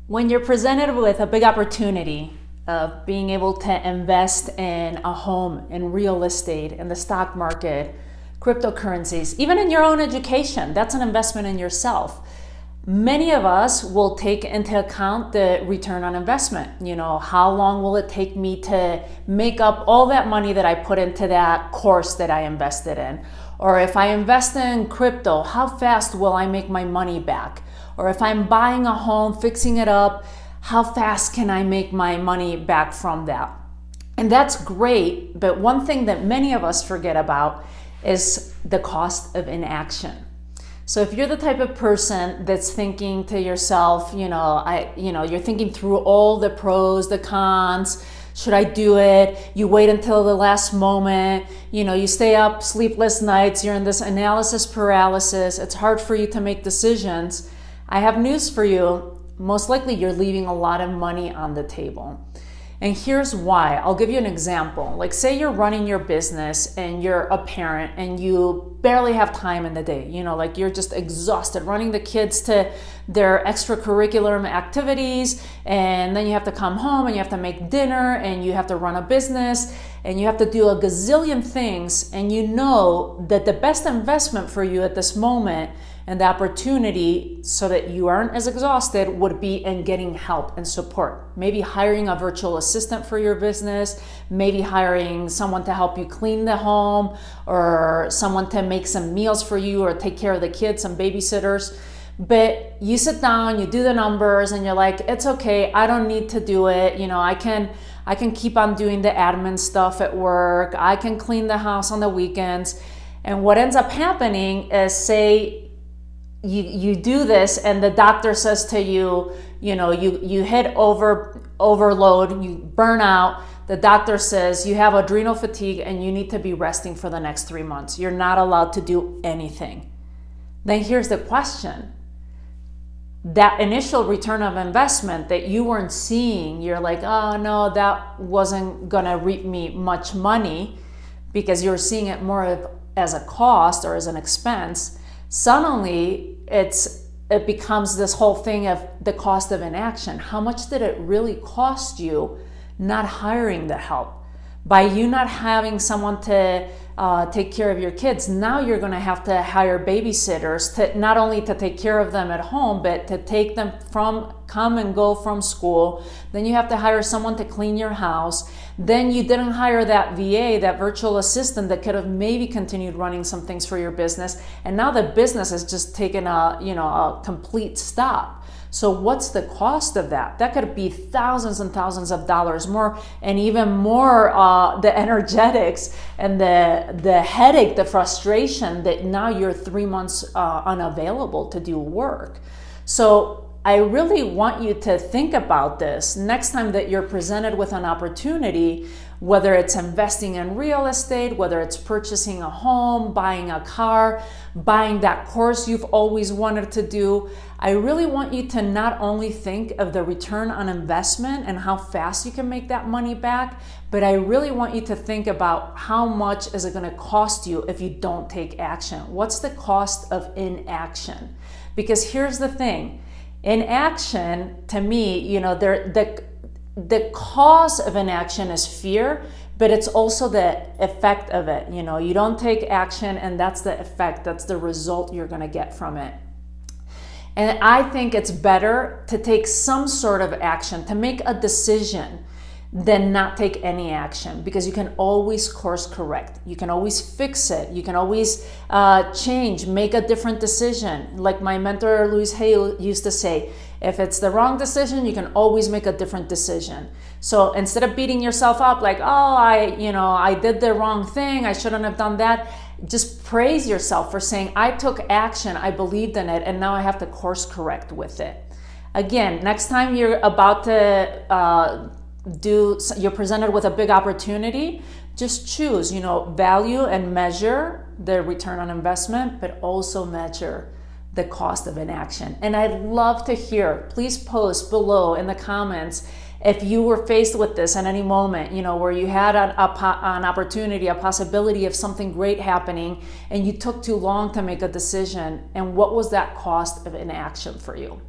When you're presented with a big opportunity of being able to invest in a home, in real estate, in the stock market, cryptocurrencies, even in your own education, that's an investment in yourself. Many of us will take into account the return on investment. How long will it take me to make up all that money that I put into that course that I invested in? Or if I invest in crypto, how fast will I make my money back? Or if I'm buying a home, fixing it up, how fast can I make my money back from that? And that's great, but one thing that many of us forget about is the cost of inaction. So if you're the type of person that's thinking to yourself, you're thinking through all the pros, the cons, should I do it? You wait until the last moment, you stay up sleepless nights, you're in this analysis paralysis, it's hard for you to make decisions. I have news for you. Most likely you're leaving a lot of money on the table. And here's why. I'll give you an example. Like say you're running your business and you're a parent and you barely have time in the day. Like you're just exhausted running the kids to their extracurricular activities, and then you have to come home and you have to make dinner and you have to run a business and you have to do a gazillion things, and you know that the best investment for you at this moment and the opportunity so that you aren't as exhausted would be in getting help and support. Maybe hiring a virtual assistant for your business, maybe hiring someone to help you clean the home, or someone to make some meals for you or take care of the kids, some babysitters. But you sit down, you do the numbers, and you're like, it's okay, I don't need to do it. I can keep on doing the admin stuff at work. I can clean the house on the weekends. And what ends up happening is, say, you do this and the doctor says to you, you hit overload, you burn out. The doctor says you have adrenal fatigue and you need to be resting for the next 3 months. You're not allowed to do anything. Then here's the question. That initial return of investment that you weren't seeing, you're like, oh no, that wasn't gonna reap me much money, because you're seeing it more as a cost or as an expense. Suddenly it becomes this whole thing of the cost of inaction. How much did it really cost you not hiring the help? By you not having someone to take care of your kids, now you're going to have to hire babysitters to not only to take care of them at home, but to take them come and go from school. Then you have to hire someone to clean your house. Then you didn't hire that VA, that virtual assistant that could have maybe continued running some things for your business. And now the business has just taken a complete stop. So what's the cost of that? That could be thousands and thousands of dollars more, and even more the energetics and the headache, the frustration that now you're 3 months unavailable to do work. So I really want you to think about this next time that you're presented with an opportunity, whether it's investing in real estate, whether it's purchasing a home, buying a car, buying that course you've always wanted to do. I really want you to not only think of the return on investment and how fast you can make that money back, but I really want you to think about how much is it going to cost you if you don't take action. What's the cost of inaction? Because here's the thing. Inaction, to me, the cause of inaction is fear, but it's also the effect of it. You don't take action, and that's the effect, that's the result you're going to get from it. And I think it's better to take some sort of action, to make a decision, than not take any action, because you can always course correct. You can always fix it. You can always change, make a different decision. Like my mentor, Louise Hay, used to say, if it's the wrong decision, you can always make a different decision. So instead of beating yourself up like, oh, I did the wrong thing, I shouldn't have done that, just praise yourself for saying, I took action, I believed in it, and now I have to course correct with it. Again, next time you're about to you're presented with a big opportunity, just choose, value and measure the return on investment, but also measure the cost of inaction. And I'd love to hear, please post below in the comments if you were faced with this at any moment, where you had an opportunity, a possibility of something great happening, and you took too long to make a decision, and what was that cost of inaction for you?